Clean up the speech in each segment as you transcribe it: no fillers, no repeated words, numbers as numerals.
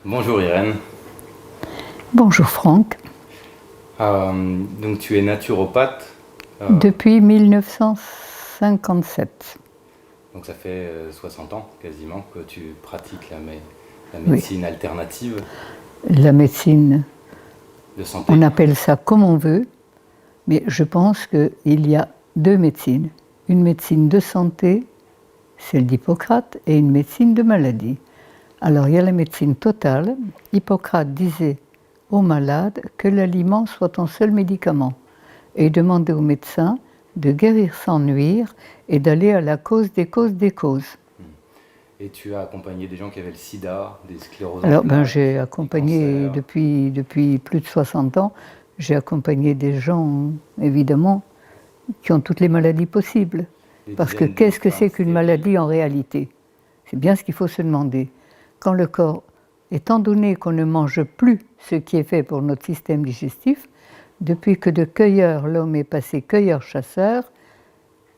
Bonjour Irène. Bonjour Franck. Donc tu es naturopathe, Depuis 1957. donc ça fait 60 ans quasiment que tu pratiques la Oui, médecine alternative la médecine, de santé. on appelle ça comme on veut, mais je pense qu'il y a deux médecines. Une médecine de santé, celle d'Hippocrate, et une médecine de maladie. Alors il y a la médecine totale. Hippocrate disait aux malades que l'aliment soit ton seul médicament et il demandait aux médecins de guérir sans nuire et d'aller à la cause des causes des causes. Et tu as accompagné des gens qui avaient le sida, des scléroses en Alors, plaques, j'ai des accompagné cancers. depuis plus de 60 ans, j'ai accompagné des gens, évidemment, qui ont toutes les maladies possibles. Des Parce que dizaines de qu'est-ce que femmes c'est qu'une stériles. maladie en réalité? C'est bien ce qu'il faut se demander. Quand le corps, étant donné qu'on ne mange plus ce qui est fait pour notre système digestif, depuis que de cueilleur, l'homme est passé cueilleur-chasseur,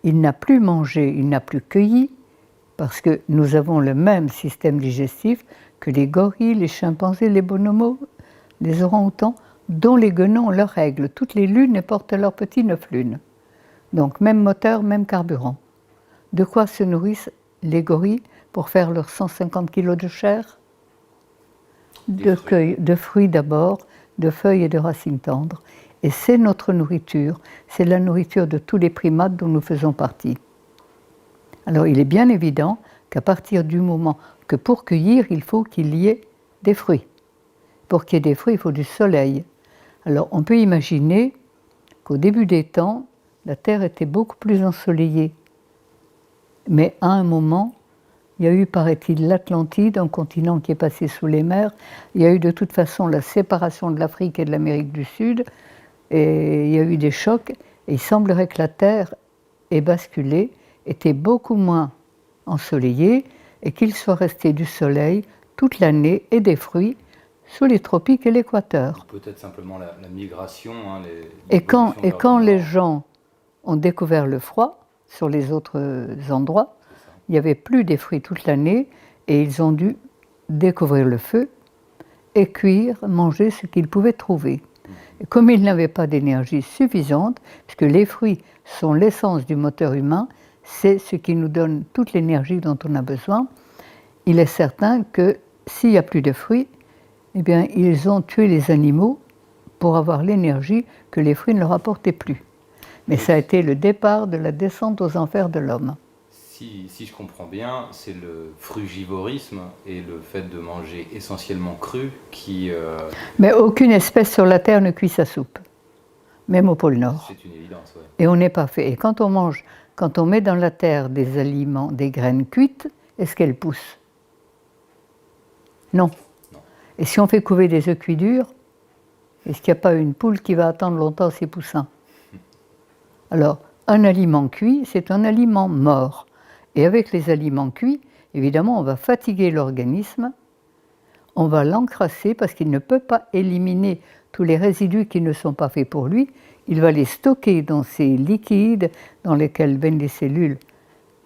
il n'a plus mangé, il n'a plus cueilli, parce que nous avons le même système digestif que les gorilles, les chimpanzés, les bonobos, les orang-outans, dont les guenons ont leurs règles. Toutes les lunes portent leurs petits 9 lunes. Donc même moteur, même carburant. De quoi se nourrissent les gorilles pour faire leurs 150 kilos de chair? De fruits d'abord, de feuilles et de racines tendres. Et c'est notre nourriture, c'est la nourriture de tous les primates dont nous faisons partie. Alors il est bien évident qu'à partir du moment que pour cueillir, il faut qu'il y ait des fruits. Pour qu'il y ait des fruits, il faut du soleil. Alors on peut imaginer qu'au début des temps, la Terre était beaucoup plus ensoleillée. Mais à un moment, il y a eu, paraît-il, l'Atlantide, un continent qui est passé sous les mers. Il y a eu de toute façon la séparation de l'Afrique et de l'Amérique du Sud. Et il y a eu des chocs. Et il semblerait que la Terre ait basculé, était beaucoup moins ensoleillée et qu'il soit resté du soleil toute l'année et des fruits sous les tropiques et l'équateur. Peut-être simplement la migration, hein, Et quand l'évolution vers le les nord. gens ont découvert le froid sur les autres endroits, C'est ça. il n'y avait plus des fruits toute l'année et ils ont dû découvrir le feu et cuire, manger ce qu'ils pouvaient trouver. Et comme ils n'avaient pas d'énergie suffisante, puisque les fruits sont l'essence du moteur humain, c'est ce qui nous donne toute l'énergie dont on a besoin, il est certain que s'il n'y a plus de fruits, eh bien, ils ont tué les animaux pour avoir l'énergie que les fruits ne leur apportaient plus. Mais ça a été le départ de la descente aux enfers de l'homme. Si je comprends bien, c'est le frugivorisme et le fait de manger essentiellement cru qui... Mais aucune espèce sur la Terre ne cuit sa soupe, même au pôle Nord. c'est une évidence, ouais. Et on n'est pas fait. Et quand on met dans la terre des aliments, des graines cuites, est-ce qu'elles poussent? Non. Non. Et si on fait couver des œufs cuits durs, est-ce qu'il n'y a pas une poule qui va attendre longtemps ses poussins? Alors, un aliment cuit, c'est un aliment mort. Et avec les aliments cuits, évidemment, on va fatiguer l'organisme, on va l'encrasser parce qu'il ne peut pas éliminer tous les résidus qui ne sont pas faits pour lui. Il va les stocker dans ces liquides dans lesquels baignent les cellules.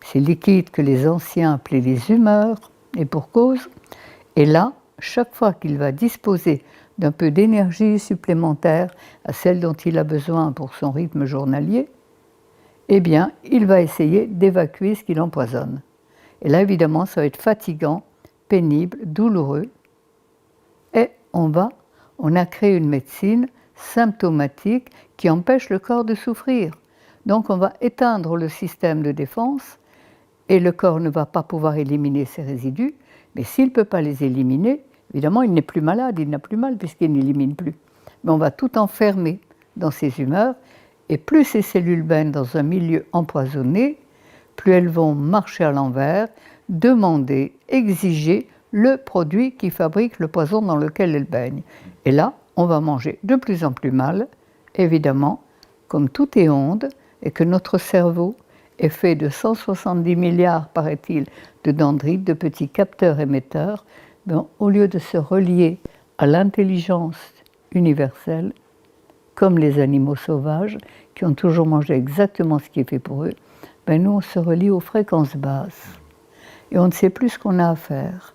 Ces liquides que les anciens appelaient les humeurs, et pour cause. Et là, chaque fois qu'il va disposer d'un peu d'énergie supplémentaire à celle dont il a besoin pour son rythme journalier, eh bien, il va essayer d'évacuer ce qui l'empoisonne. Et là, évidemment, ça va être fatigant, pénible, douloureux. Et on a créé une médecine symptomatique qui empêche le corps de souffrir. Donc on va éteindre le système de défense et le corps ne va pas pouvoir éliminer ces résidus, mais s'il ne peut pas les éliminer, évidemment il n'est plus malade, il n'a plus mal puisqu'il n'élimine plus. Mais on va tout enfermer dans ces humeurs et plus ces cellules baignent dans un milieu empoisonné, plus elles vont marcher à l'envers, demander, exiger le produit qui fabrique le poison dans lequel elles baignent. Et là, on va manger de plus en plus mal, évidemment, comme tout est onde, et que notre cerveau est fait de 170 milliards, paraît-il, de dendrites, de petits capteurs émetteurs, ben, au lieu de se relier à l'intelligence universelle, comme les animaux sauvages, qui ont toujours mangé exactement ce qui est fait pour eux, ben nous on se relie aux fréquences basses. Et on ne sait plus ce qu'on a à faire.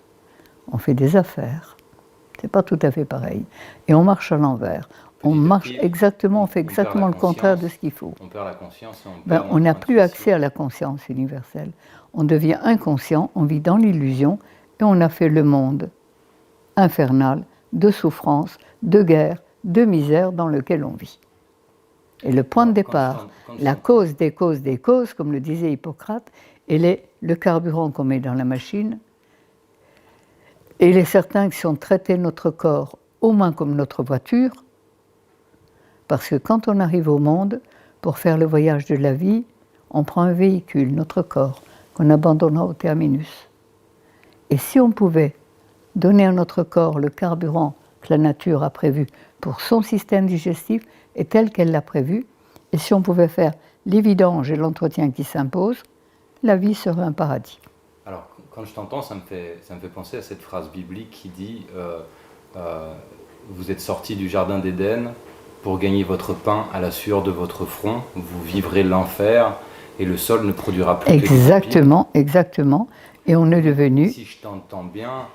On fait des affaires. C'est pas tout à fait pareil. Et on marche à l'envers. On marche exactement, on fait exactement le contraire de ce qu'il faut. On perd la conscience et on n'a plus accès à la conscience universelle. On devient inconscient, on vit dans l'illusion et on a fait le monde infernal de souffrance, de guerre, de misère dans lequel on vit. Et le point de départ, la cause des causes des causes, comme le disait Hippocrate, elle est le carburant qu'on met dans la machine. Et il est certain que si on traitait notre corps au moins comme notre voiture, parce que quand on arrive au monde, pour faire le voyage de la vie, on prend un véhicule, notre corps, qu'on abandonnera au terminus. Et si on pouvait donner à notre corps le carburant que la nature a prévu pour son système digestif et tel qu'elle l'a prévu, et si on pouvait faire les vidanges et l'entretien qui s'imposent, la vie serait un paradis. Alors, quand je t'entends, ça me fait penser à cette phrase biblique qui dit vous êtes sortis du jardin d'Éden pour gagner votre pain à la sueur de votre front, vous vivrez l'enfer et le sol ne produira plus exactement, exactement. Et on est devenu... Si je t'entends bien,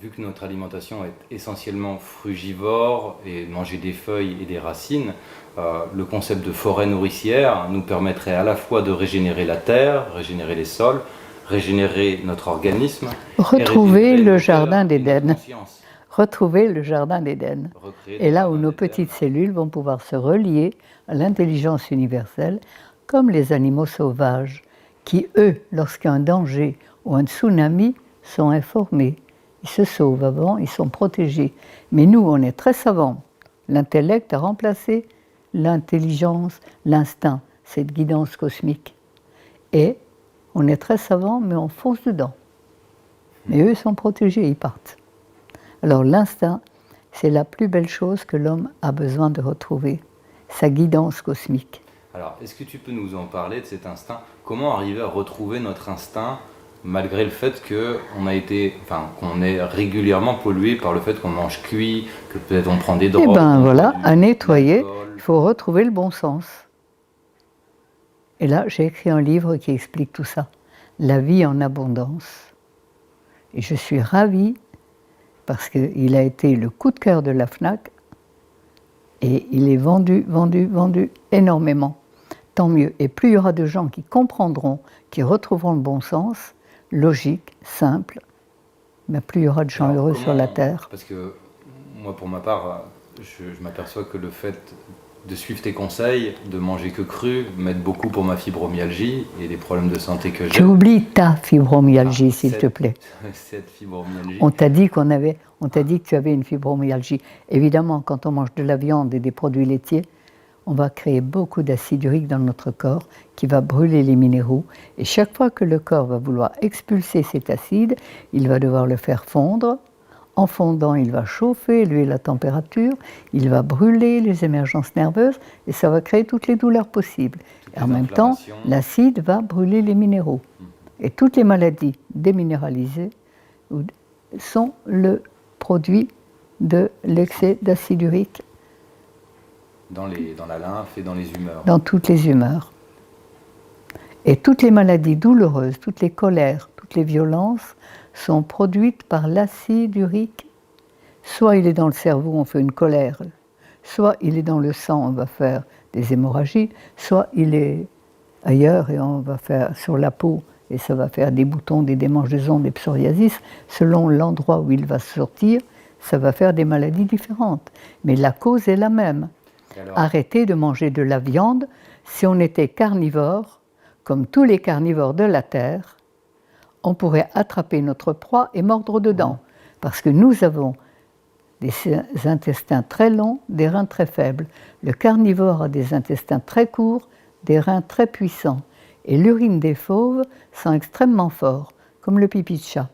vu que notre alimentation est essentiellement frugivore et manger des feuilles et des racines, le concept de forêt nourricière nous permettrait à la fois de régénérer la terre, régénérer les sols, régénérer notre organisme, retrouver le jardin d'Éden. Retrouver le jardin d'Éden. Et là où nos petites cellules vont pouvoir se relier à l'intelligence universelle, comme les animaux sauvages, qui eux, lorsqu'il y a un danger ou un tsunami, sont informés. Ils se sauvent avant, ils sont protégés. Mais nous, on est très savants. L'intellect a remplacé l'intelligence, l'instinct, cette guidance cosmique. Et on est très savants, mais on fonce dedans. Mais eux sont protégés, ils partent. Alors l'instinct, c'est la plus belle chose que l'homme a besoin de retrouver, sa guidance cosmique. Alors, est-ce que tu peux nous en parler de cet instinct? Comment arriver à retrouver notre instinct malgré le fait qu'on est régulièrement pollué par le fait qu'on mange cuit, que peut-être on prend des drogues? Eh bien voilà, à nettoyer, il faut retrouver le bon sens. Et là, j'ai écrit un livre qui explique tout ça, La vie en abondance. Et je suis ravie parce qu'il a été le coup de cœur de la FNAC et il est vendu énormément. Tant mieux. Et plus il y aura de gens qui comprendront, qui retrouveront le bon sens, logique, simple, mais plus il y aura de gens heureux sur la Terre. Parce que moi, pour ma part, je m'aperçois que le fait de suivre tes conseils, de manger que cru, m'aide beaucoup pour ma fibromyalgie et les problèmes de santé que j'ai. Tu oublies ta fibromyalgie, s'il te plaît. Cette fibromyalgie. On t'a dit que tu avais une fibromyalgie. Évidemment, quand on mange de la viande et des produits laitiers, on va créer beaucoup d'acide urique dans notre corps qui va brûler les minéraux. Et chaque fois que le corps va vouloir expulser cet acide, il va devoir le faire fondre. En fondant, il va chauffer, lui, la température, il va brûler les émergences nerveuses et ça va créer toutes les douleurs possibles. Et en même temps, l'acide va brûler les minéraux. Et toutes les maladies déminéralisées sont le produit de l'excès d'acide urique. Dans la lymphe et dans les humeurs. Dans toutes les humeurs. Et toutes les maladies douloureuses, toutes les colères, toutes les violences sont produites par l'acide urique. Soit il est dans le cerveau, on fait une colère, soit il est dans le sang, on va faire des hémorragies, soit il est ailleurs et on va faire sur la peau et ça va faire des boutons, des démangeaisons, des psoriasis. Selon l'endroit où il va sortir, ça va faire des maladies différentes. Mais la cause est la même. Arrêtez de manger de la viande. Si on était carnivore, comme tous les carnivores de la Terre, on pourrait attraper notre proie et mordre dedans. Parce que nous avons des intestins très longs, des reins très faibles. Le carnivore a des intestins très courts, des reins très puissants. Et l'urine des fauves sent extrêmement fort, comme le pipi de chat.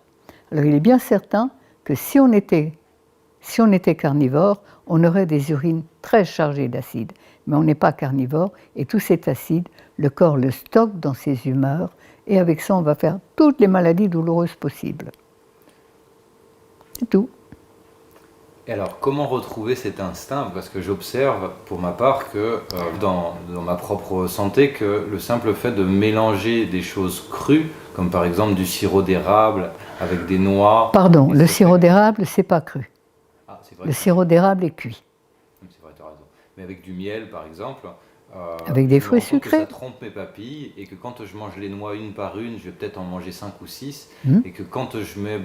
Alors il est bien certain que si on était carnivore, on aurait des urines très chargées d'acide. Mais on n'est pas carnivore et tout cet acide, le corps le stocke dans ses humeurs et avec ça, on va faire toutes les maladies douloureuses possibles. C'est tout. Et alors, comment retrouver cet instinct? Parce que j'observe, pour ma part, que dans ma propre santé, que le simple fait de mélanger des choses crues, comme par exemple du sirop d'érable avec des noix... Pardon, le sirop d'érable, c'est pas cru. vrai Le que- sirop d'érable est cuit. C'est vrai, tu as raison. Mais avec du miel, par exemple, Avec des je me fruits rends compte que sucrés. ça trompe mes papilles et que quand je mange les noix une par une, je vais peut-être en manger 5 ou 6 Hmm. et que quand je mets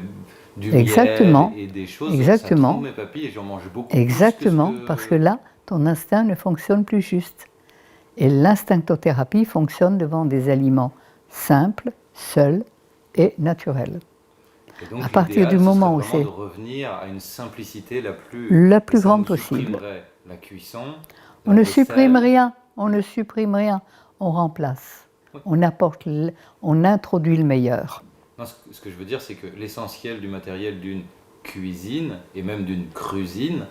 du Exactement. miel et des choses, ça Exactement. trompe mes papilles et j'en mange beaucoup Exactement, plus que ce parce que là, ton instinct ne fonctionne plus juste. Et l'instinctothérapie fonctionne devant des aliments simples, seuls et naturels. Et donc À partir du l'idéal, ce serait moment où vraiment de c'est revenir à une simplicité la plus... la Et plus ça grande nous possible. supprimerait la cuisson, On la ne supprime vaisselle. rien, on ne supprime rien, on remplace. Oui. On apporte, on introduit le meilleur. Non, ce que je veux dire, c'est que l'essentiel du matériel d'une cuisine et même d'une cuisine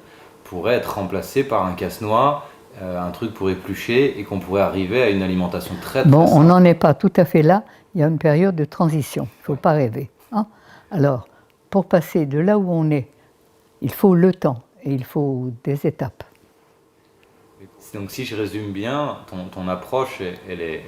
pourrait être remplacé par un casse-noix, un truc pour éplucher et qu'on pourrait arriver à une alimentation très Bon, on simple. n'en est pas tout à fait là, il y a une période de transition, il ne faut Ouais. pas rêver. Hein. Alors, pour passer de là où on est, il faut le temps et il faut des étapes. Donc si je résume bien, ton approche, elle est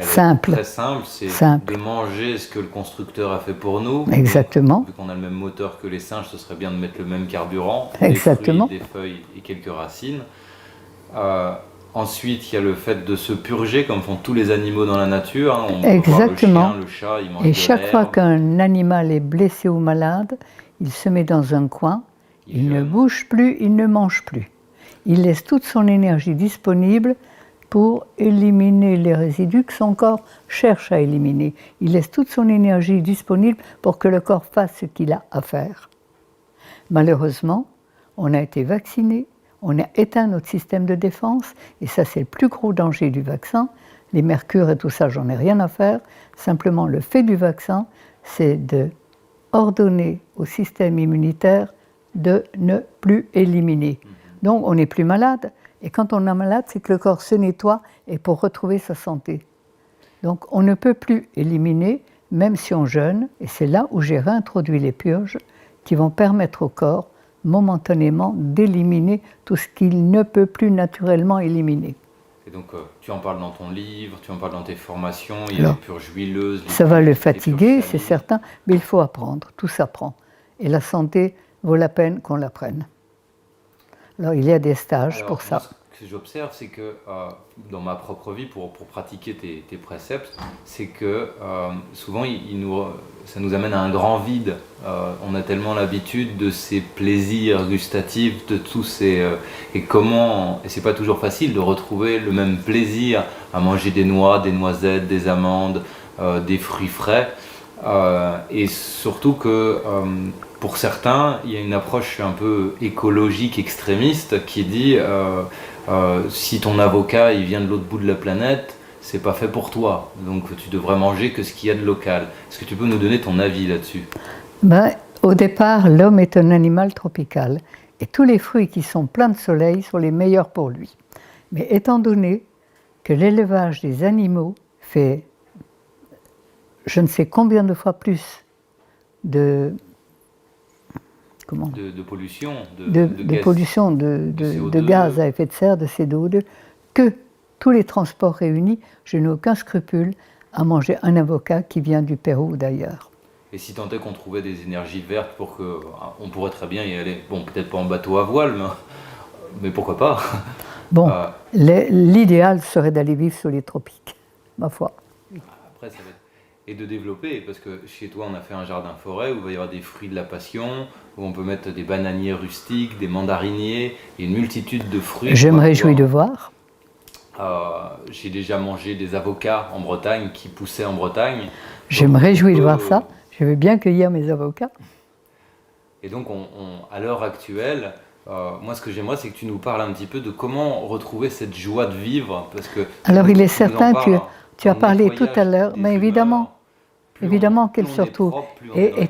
Simple. très simple. C'est Simple. de manger ce que le constructeur a fait pour nous. Exactement. Donc, vu qu'on a le même moteur que les singes, ce serait bien de mettre le même carburant, Exactement. des fruits, des feuilles et quelques racines. Ensuite, il y a le fait de se purger, comme font tous les animaux dans la nature. Hein. On peut voir Exactement. le chien, le chat, ils mangent Et de chaque fois l'herbe. qu'un animal est blessé ou malade, il se met dans un coin, il ne jeûne. bouge plus, il ne mange plus. Il laisse toute son énergie disponible pour éliminer les résidus que son corps cherche à éliminer. Il laisse toute son énergie disponible pour que le corps fasse ce qu'il a à faire. Malheureusement, on a été vacciné, on a éteint notre système de défense, et ça c'est le plus gros danger du vaccin. Les mercures et tout ça, j'en ai rien à faire. Simplement, le fait du vaccin, c'est de ordonner au système immunitaire de ne plus éliminer. Donc, on n'est plus malade. Et quand on est malade, c'est que le corps se nettoie et pour retrouver sa santé. Donc, on ne peut plus éliminer, même si on jeûne. Et c'est là où j'ai réintroduit les purges qui vont permettre au corps, momentanément, d'éliminer tout ce qu'il ne peut plus naturellement éliminer. Et donc, tu en parles dans ton livre, tu en parles dans tes formations, il y a Alors, les purges huileuses. Ça va le les purges fatiguer, c'est salines. certain, mais il faut apprendre, tout s'apprend. Et la santé vaut la peine qu'on l'apprenne. Alors, il y a des stages Alors, pour moi, ça. ce que j'observe, c'est que dans ma propre vie, pour pratiquer tes préceptes, c'est que souvent, ça nous amène à un grand vide. On a tellement l'habitude de ces plaisirs gustatifs, de tous ces... et c'est pas toujours facile de retrouver le même plaisir à manger des noix, des noisettes, des amandes, des fruits frais. Et surtout que pour certains, il y a une approche un peu écologique extrémiste qui dit si ton avocat il vient de l'autre bout de la planète, c'est pas fait pour toi, donc tu devrais manger que ce qu'il y a de local. Est-ce que tu peux nous donner ton avis là-dessus? Au départ, l'homme est un animal tropical et tous les fruits qui sont pleins de soleil sont les meilleurs pour lui. Mais étant donné que l'élevage des animaux fait je ne sais combien de fois plus de pollution, de pollution, de CO2, gaz à effet de serre, de CO2, que tous les transports réunis, je n'ai aucun scrupule à manger un avocat qui vient du Pérou ou d'ailleurs. Et si tant est qu'on trouvait des énergies vertes pour que... On pourrait très bien y aller, bon peut-être pas en bateau à voile, mais pourquoi pas? Bon, l'idéal serait d'aller vivre sur les tropiques, ma foi. Après, ça va être... Et de développer, parce que chez toi on a fait un jardin forêt où il va y avoir des fruits de la passion, où on peut mettre des bananiers rustiques, des mandariniers, et une multitude de fruits. Je me réjouis de voir. J'ai déjà mangé des avocats en Bretagne qui poussaient en Bretagne. Je me réjouis de voir ça. Je veux bien cueillir mes avocats. Et donc, à l'heure actuelle, moi, ce que j'aimerais, c'est que tu nous parles un petit peu de comment retrouver cette joie de vivre. Parce que alors, il est certain que tu as parlé tout à l'heure, mais évidemment qu'elle se retrouve. Et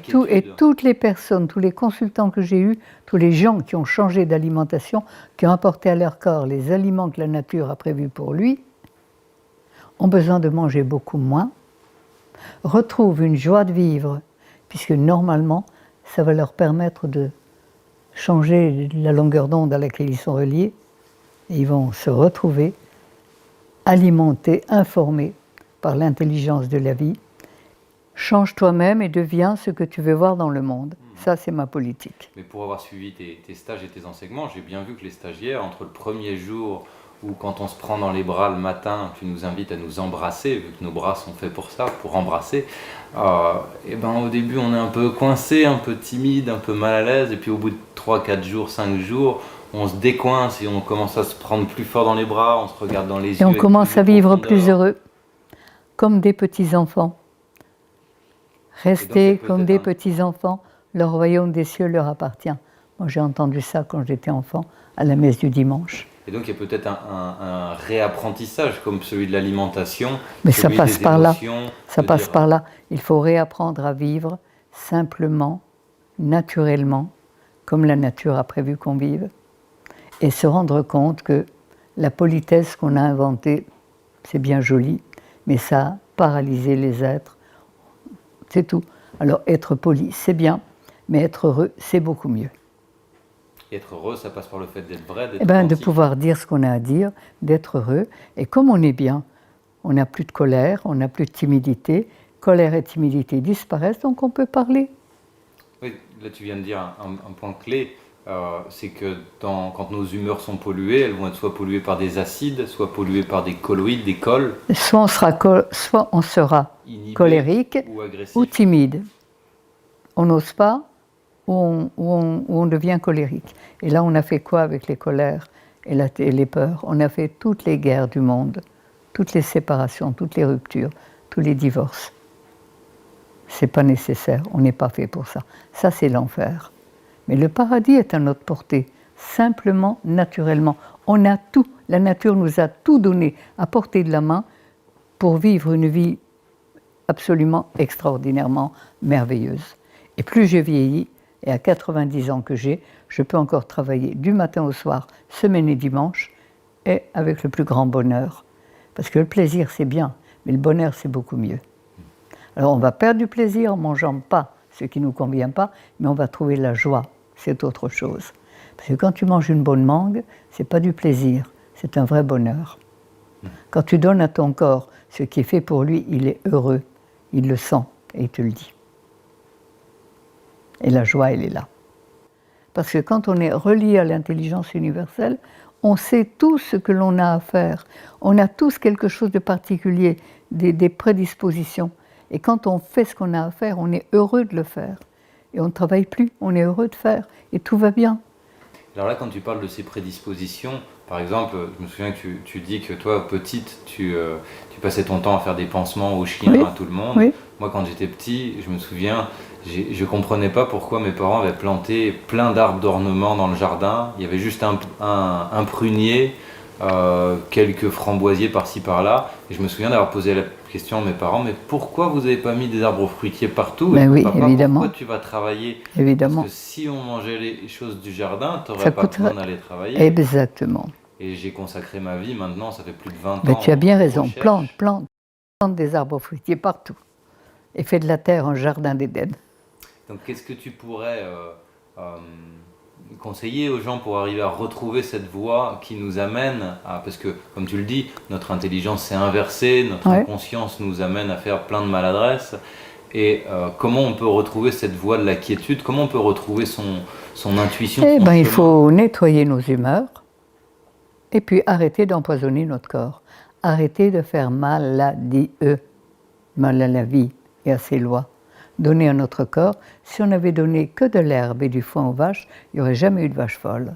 toutes les personnes, tous les consultants que j'ai eus, tous les gens qui ont changé d'alimentation, qui ont apporté à leur corps les aliments que la nature a prévus pour lui, ont besoin de manger beaucoup moins, retrouvent une joie de vivre, puisque normalement, ça va leur permettre de changer la longueur d'onde à laquelle ils sont reliés, et ils vont se retrouver alimentés, informés par l'intelligence de la vie. Change toi-même et deviens ce que tu veux voir dans le monde. Ça, c'est ma politique. Mais pour avoir suivi tes stages et tes enseignements, j'ai bien vu que les stagiaires, entre le premier jour où quand on se prend dans les bras le matin, tu nous invites à nous embrasser, vu que nos bras sont faits pour ça, pour embrasser, et ben au début on est un peu coincé, un peu timide, un peu mal à l'aise, et puis au bout de 3, 4 jours, 5 jours, on se décoince et on commence à se prendre plus fort dans les bras, on se regarde dans les yeux. Et on avec commence plus à de vivre profondeur. plus heureux, comme des petits-enfants. Restez peut-être comme des un- petits-enfants, le royaume des cieux leur appartient. Moi j'ai entendu ça quand j'étais enfant, à la messe du dimanche. Et donc il y a peut-être un réapprentissage comme celui de l'alimentation, Mais ça celui passe des par là. émotions, Ça de passe dire, par là. Il faut réapprendre à vivre simplement, naturellement, comme la nature a prévu qu'on vive, et se rendre compte que la politesse qu'on a inventée, c'est bien joli, mais ça a paralysé les êtres. C'est tout. Alors être poli, c'est bien, mais être heureux, c'est beaucoup mieux. Et être heureux, ça passe par le fait d'être vrai, d'être Eh ben, de authentique. pouvoir dire ce qu'on a à dire, d'être heureux. Et comme on est bien, on n'a plus de colère, on n'a plus de timidité. Colère et timidité disparaissent, donc on peut parler. Oui, là tu viens de dire un point clé, c'est que quand nos humeurs sont polluées, elles vont être soit polluées par des acides, soit polluées par des colloïdes, des cols, Soit on sera inhibés colérique ou agressifs. ou timide. On n'ose pas ou on devient colérique. Et là, on a fait quoi avec les colères et les peurs? On a fait toutes les guerres du monde, toutes les séparations, toutes les ruptures, tous les divorces. C'est pas nécessaire, on n'est pas fait pour ça. Ça, c'est l'enfer. Mais le paradis est à notre portée, simplement, naturellement. On a tout, la nature nous a tout donné à portée de la main pour vivre une vie absolument extraordinairement merveilleuse. Et plus je vieillis, et à 90 ans que j'ai, je peux encore travailler du matin au soir, semaine et dimanche, et avec le plus grand bonheur. Parce que le plaisir, c'est bien, mais le bonheur, c'est beaucoup mieux. Alors on va perdre du plaisir en mangeant pas ce qui ne nous convient pas, mais on va trouver la joie, c'est autre chose. Parce que quand tu manges une bonne mangue, c'est pas du plaisir, c'est un vrai bonheur. Quand tu donnes à ton corps ce qui est fait pour lui, il est heureux, il le sent et il te le dit. Et la joie, elle est là. Parce que quand on est relié à l'intelligence universelle, on sait tout ce que l'on a à faire. On a tous quelque chose de particulier, des prédispositions. Et quand on fait ce qu'on a à faire, on est heureux de le faire. Et on ne travaille plus, on est heureux de faire. Et tout va bien. Alors là, quand tu parles de ces prédispositions, par exemple, je me souviens que tu dis que toi, petite, tu passais ton temps à faire des pansements aux chiens, Oui, à tout le monde. oui. Moi, quand j'étais petit, je me souviens, je comprenais pas pourquoi mes parents avaient planté plein d'arbres d'ornement dans le jardin. Il y avait juste un prunier, quelques framboisiers par-ci par-là. Et je me souviens d'avoir posé la question à mes parents, mais pourquoi vous n'avez pas mis des arbres fruitiers partout? Ben oui, Papa, évidemment. pourquoi tu vas travailler? Évidemment. Parce que si on mangeait les choses du jardin, tu Ça n'aurais pas coûterait- besoin d'aller travailler. Exactement. Et j'ai consacré ma vie maintenant, ça fait plus de 20 Mais ans. tu as bien aux raison, recherches. plante des arbres fruitiers partout. Et fais de la terre un jardin d'Éden. Donc qu'est-ce que tu pourrais conseiller aux gens pour arriver à retrouver cette voie qui nous amène à... Parce que, comme tu le dis, notre intelligence s'est inversée, notre Ouais. inconscience nous amène à faire plein de maladresses. Et comment on peut retrouver cette voie de la quiétude? Comment on peut retrouver son intuition? Eh son bien, il chemin faut nettoyer nos humeurs et puis arrêter d'empoisonner notre corps. Arrêter de faire mal à la vie et à ses lois. Donner à notre corps, si on avait donné que de l'herbe et du foin aux vaches, il n'y aurait jamais eu de vache folle.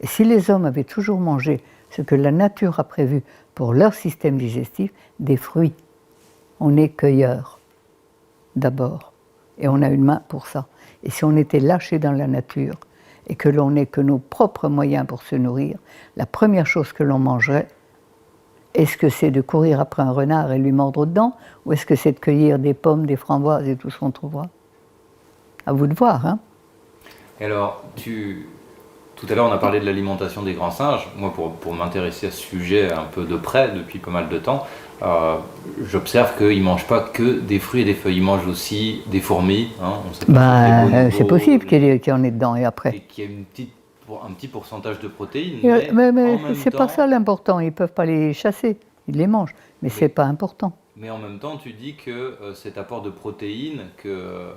Et si les hommes avaient toujours mangé ce que la nature a prévu pour leur système digestif, des fruits, on est cueilleurs d'abord. Et on a une main pour ça. Et si on était lâché dans la nature et que l'on n'ait que nos propres moyens pour se nourrir, la première chose que l'on mangerait, est-ce que c'est de courir après un renard et lui mordre dedans, ou est-ce que c'est de cueillir des pommes, des framboises et tout ce qu'on trouvera? À vous de voir, hein. Et alors, tout à l'heure, on a parlé de l'alimentation des grands singes. Moi, pour m'intéresser à ce sujet un peu de près depuis pas mal de temps, j'observe qu'ils ne mangent pas que des fruits et des feuilles. Ils mangent aussi des fourmis. Hein. On sait pas si les C'est bonobos, possible qu'il y en ait dedans et après. et qu'il y ait un petit pourcentage de protéines. Mais en même c'est pas temps, ça l'important, ils ne peuvent pas les chasser, ils les mangent, mais c'est pas important. Mais en même temps, tu dis que cet apport de protéines, que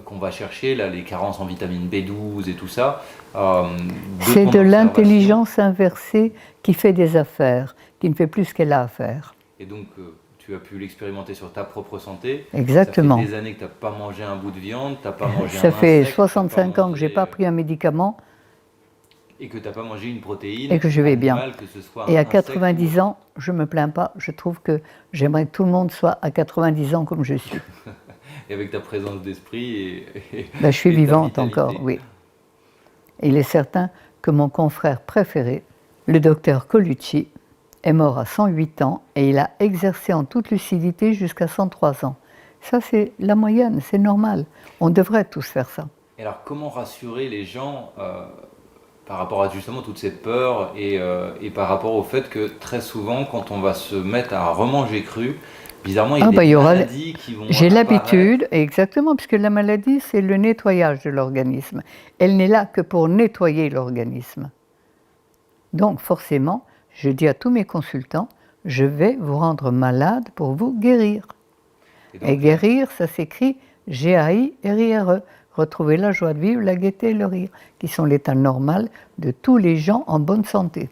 qu'on va chercher, là, les carences en vitamine B12 et tout ça. C'est de l'intelligence inversée qui fait des affaires, qui ne fait plus ce qu'elle a à faire. Et donc, tu as pu l'expérimenter sur ta propre santé. Exactement. Ça fait des années que tu n'as pas mangé un bout de viande, tu n'as pas mangé Ça un fait insecte, 65 ans que je n'ai pas pris un médicament. Et que tu n'as pas mangé une protéine. Et que je vais bien. Que ce soit et à 90 ans, je ne me plains pas. Je trouve que j'aimerais que tout le monde soit à 90 ans comme je suis. Et avec ta présence d'esprit je suis vivante encore, oui. Il est certain que mon confrère préféré, le docteur Colucci, est mort à 108 ans et il a exercé en toute lucidité jusqu'à 103 ans. Ça, c'est la moyenne, c'est normal. On devrait tous faire ça. Et alors, comment rassurer les gens par rapport à justement toute cette peur et par rapport au fait que très souvent, quand on va se mettre à remanger cru, bizarrement, il y a des maladies qui vont J'ai l'habitude, exactement, puisque la maladie, c'est le nettoyage de l'organisme. Elle n'est là que pour nettoyer l'organisme. Donc, forcément, je dis à tous mes consultants, je vais vous rendre malade pour vous guérir. Et guérir, ça s'écrit G-A-I-R-I-R-E. Retrouver la joie de vivre, la gaieté et le rire, qui sont l'état normal de tous les gens en bonne santé.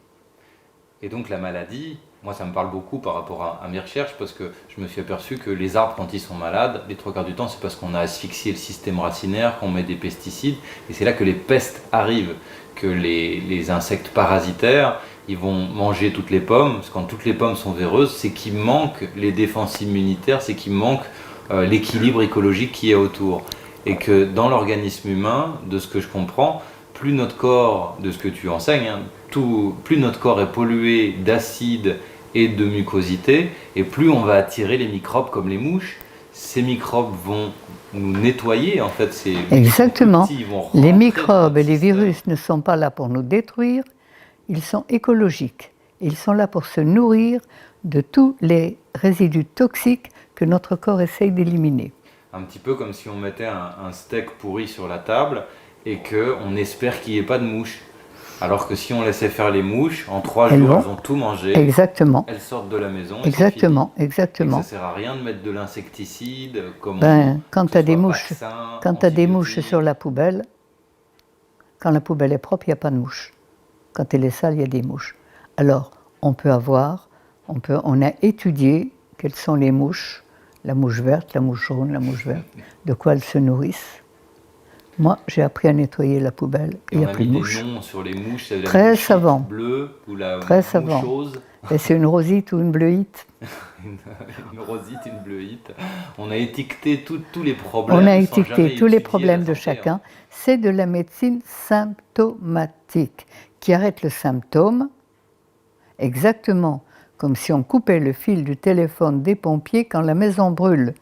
Et donc la maladie, moi ça me parle beaucoup par rapport à mes recherches, parce que je me suis aperçu que les arbres, quand ils sont malades, les 3 quarts du temps, c'est parce qu'on a asphyxié le système racinaire, qu'on met des pesticides, et c'est là que les pestes arrivent, que les insectes parasitaires, ils vont manger toutes les pommes, parce que quand toutes les pommes sont véreuses, c'est qu'il manque les défenses immunitaires, c'est qu'il manque l'équilibre écologique qui est autour. Et que dans l'organisme humain, de ce que je comprends, plus notre corps, de ce que tu enseignes, plus notre corps est pollué d'acide et de mucosité, et plus on va attirer les microbes comme les mouches. Ces microbes vont nous nettoyer, en fait. Exactement. Petits, les microbes et les virus ne sont pas là pour nous détruire, ils sont écologiques. Ils sont là pour se nourrir de tous les résidus toxiques que notre corps essaye d'éliminer. Un petit peu comme si on mettait un steak pourri sur la table et qu'on espère qu'il n'y ait pas de mouches. Alors que si on laissait faire les mouches, en 3 jours, elles vont tout manger. Exactement. Elles sortent de la maison. Exactement, et exactement. Et ça ne sert à rien de mettre de l'insecticide. Quand tu as des mouches, des mouches sur la poubelle, quand la poubelle est propre, il n'y a pas de mouches. Quand elle est sale, il y a des mouches. Alors, on a étudié quelles sont les mouches. La mouche verte, la mouche jaune, la mouche verte, de quoi elles se nourrissent. Moi, j'ai appris à nettoyer la poubelle, il n'y a plus de mouches. On a mis des noms sur les mouches, c'est très savant. Bleue ou la très savant. Et c'est une rosite ou une bleuite. Une rosite, une bleuite. On a étiqueté tous les problèmes. On a étiqueté tous les problèmes de chacun. C'est de la médecine symptomatique, qui arrête le symptôme exactement comme si on coupait le fil du téléphone des pompiers quand la maison brûle.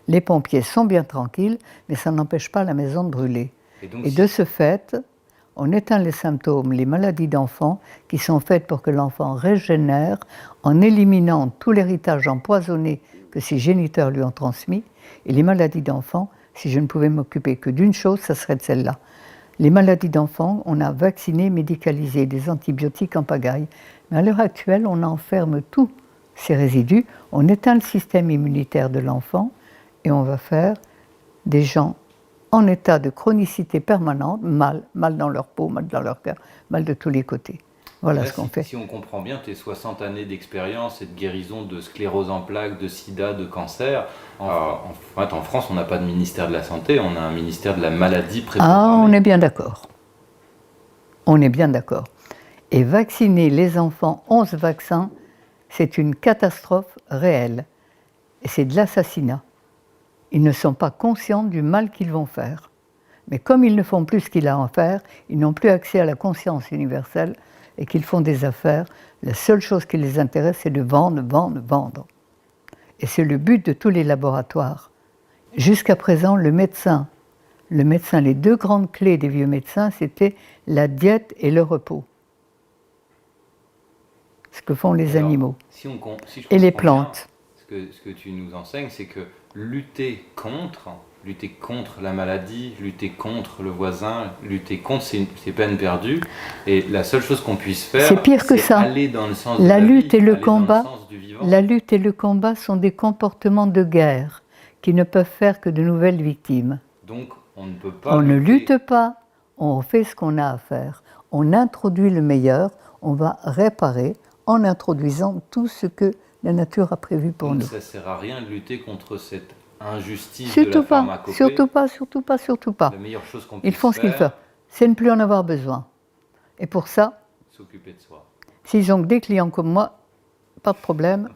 Les pompiers sont bien tranquilles, mais ça n'empêche pas la maison de brûler. Et de ce fait, on éteint les symptômes, les maladies d'enfants, qui sont faites pour que l'enfant régénère en éliminant tout l'héritage empoisonné que ses géniteurs lui ont transmis. Et les maladies d'enfants, si je ne pouvais m'occuper que d'une chose, ça serait de celle-là. Les maladies d'enfants, on a vacciné, médicalisé, des antibiotiques en pagaille. Mais à l'heure actuelle, on enferme tous ces résidus, on éteint le système immunitaire de l'enfant et on va faire des gens en état de chronicité permanente, mal dans leur peau, mal dans leur cœur, mal de tous les côtés. Voilà ce qu'on fait. Si on comprend bien tes 60 années d'expérience et de guérison de sclérose en plaques, de sida, de cancer, en France, on n'a pas de ministère de la Santé, on a un ministère de la maladie préprogrammée. Ah, on est bien d'accord. On est bien d'accord. Et vacciner les enfants 11 vaccins, c'est une catastrophe réelle. Et c'est de l'assassinat. Ils ne sont pas conscients du mal qu'ils vont faire. Mais comme ils ne font plus ce qu'il a à faire, ils n'ont plus accès à la conscience universelle et qu'ils font des affaires, la seule chose qui les intéresse, c'est de vendre, vendre, vendre. Et c'est le but de tous les laboratoires. Jusqu'à présent, le médecin, les 2 grandes clés des vieux médecins, c'était la diète et le repos. Ce que font les animaux. Si et les plantes. Bien, ce que tu nous enseignes, c'est que lutter contre la maladie, lutter contre le voisin, lutter contre, c'est peine perdue. Et la seule chose qu'on puisse faire, c'est pire que ça. Aller dans le sens de la lutte et le combat. La lutte et le combat sont des comportements de guerre qui ne peuvent faire que de nouvelles victimes. Donc, on ne peut pas On ne lutter. lutte pas, on fait ce qu'on a à faire. On introduit le meilleur, on va réparer en introduisant tout ce que la nature a prévu pour Donc, nous. ça ne sert à rien de lutter contre cette injustice de la Surtout pas, pharmacopée. surtout pas, surtout pas, surtout pas. La meilleure chose qu'on Ils puisse font ce qu'ils font. faire, C'est ne plus en avoir besoin. Et pour ça, s'occuper de soi. s'ils ont que des clients comme moi, pas de problème,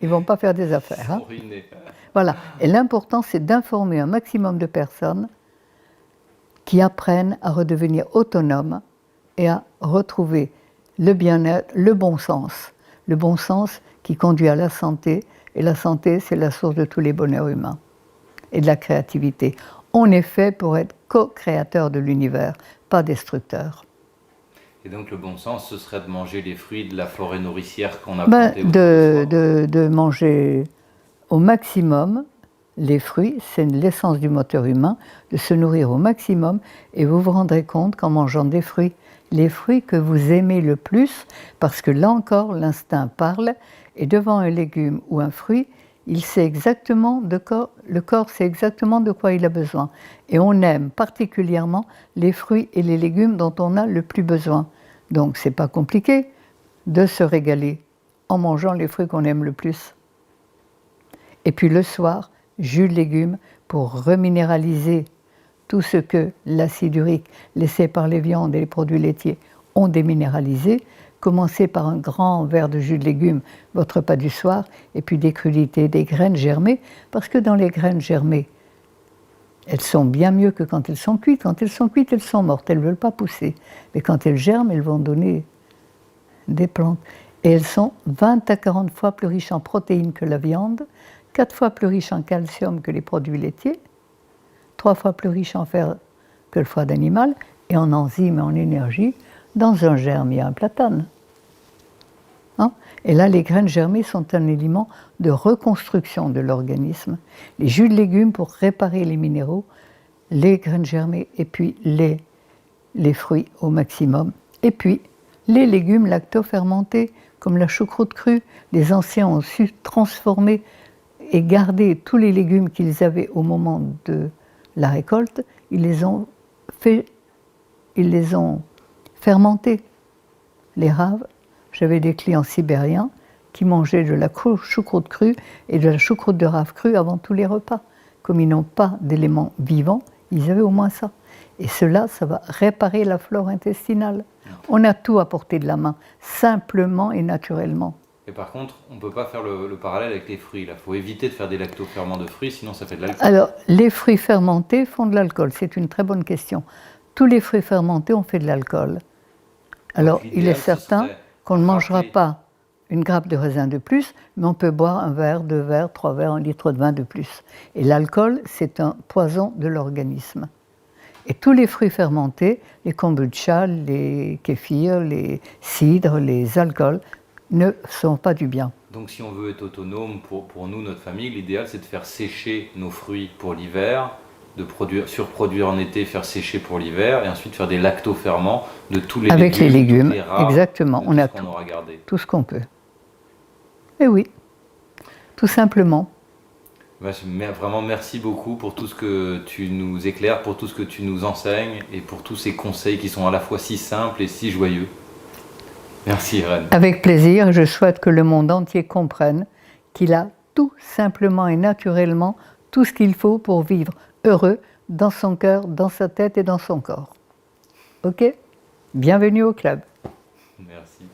ils ne vont pas faire des affaires. Hein. Ruiné. Voilà. Et l'important, c'est d'informer un maximum de personnes qui apprennent à redevenir autonomes et à retrouver le bien-être, le bon sens. Le bon sens qui conduit à la santé. Et la santé, c'est la source de tous les bonheurs humains et de la créativité. On est fait pour être co-créateur de l'univers, pas destructeur. Et donc, le bon sens, ce serait de manger les fruits de la forêt nourricière qu'on a Ben, plantée autour de soi. de manger au maximum les fruits, c'est l'essence du moteur humain, de se nourrir au maximum, et vous vous rendrez compte qu'en mangeant des fruits, les fruits que vous aimez le plus, parce que là encore l'instinct parle, et devant un légume ou un fruit, il sait exactement le corps sait exactement de quoi il a besoin. Et on aime particulièrement les fruits et les légumes dont on a le plus besoin. Donc c'est pas compliqué de se régaler en mangeant les fruits qu'on aime le plus. Et puis le soir, jus de légumes pour reminéraliser tout ce que l'acide urique laissé par les viandes et les produits laitiers ont déminéralisé. Commencez par un grand verre de jus de légumes, votre repas du soir, et puis des crudités, des graines germées, parce que dans les graines germées, elles sont bien mieux que quand elles sont cuites. Quand elles sont cuites, elles sont mortes, elles ne veulent pas pousser. Mais quand elles germent, elles vont donner des plantes. Et elles sont 20 à 40 fois plus riches en protéines que la viande, 4 fois plus riches en calcium que les produits laitiers, 3 fois plus riches en fer que le foie d'animal, et en enzymes et en énergie. Dans un germe, il y a un platane. Hein? Et là, les graines germées sont un élément de reconstruction de l'organisme. Les jus de légumes pour réparer les minéraux, les graines germées et puis les fruits au maximum. Et puis, les légumes lactofermentés, comme la choucroute crue, les anciens ont su transformer et garder tous les légumes qu'ils avaient au moment de la récolte, ils les ont fermentés. Les raves, j'avais des clients sibériens qui mangeaient de la choucroute crue et de la choucroute de rave crue avant tous les repas. Comme ils n'ont pas d'éléments vivants, ils avaient au moins ça. Et cela, ça va réparer la flore intestinale. On a tout à portée de la main, simplement et naturellement. Et par contre, on ne peut pas faire le parallèle avec les fruits. Il faut éviter de faire des lactoferments de fruits, sinon ça fait de l'alcool. Alors, les fruits fermentés font de l'alcool. C'est une très bonne question. Tous les fruits fermentés ont fait de l'alcool. Alors, il est certain qu'on ne mangera pas une grappe de raisin de plus, mais on peut boire un verre, 2 verres, 3 verres, 1 litre de vin de plus. Et l'alcool, c'est un poison de l'organisme. Et tous les fruits fermentés, les kombucha, les kéfirs, les cidres, les alcools, ne sont pas du bien. Donc si on veut être autonome pour nous, notre famille, l'idéal c'est de faire sécher nos fruits pour l'hiver, de surproduire en été, faire sécher pour l'hiver, et ensuite faire des lactoferments de tous les Avec légumes, les légumes, toutes les rares, exactement. de On a tout ce qu'on aura gardé. tout ce qu'on peut. Et oui, tout simplement. Vraiment merci beaucoup pour tout ce que tu nous éclaires, pour tout ce que tu nous enseignes, et pour tous ces conseils qui sont à la fois si simples et si joyeux. Merci Irène. Avec plaisir, je souhaite que le monde entier comprenne qu'il a tout simplement et naturellement tout ce qu'il faut pour vivre heureux dans son cœur, dans sa tête et dans son corps. Ok ? Bienvenue au club. Merci.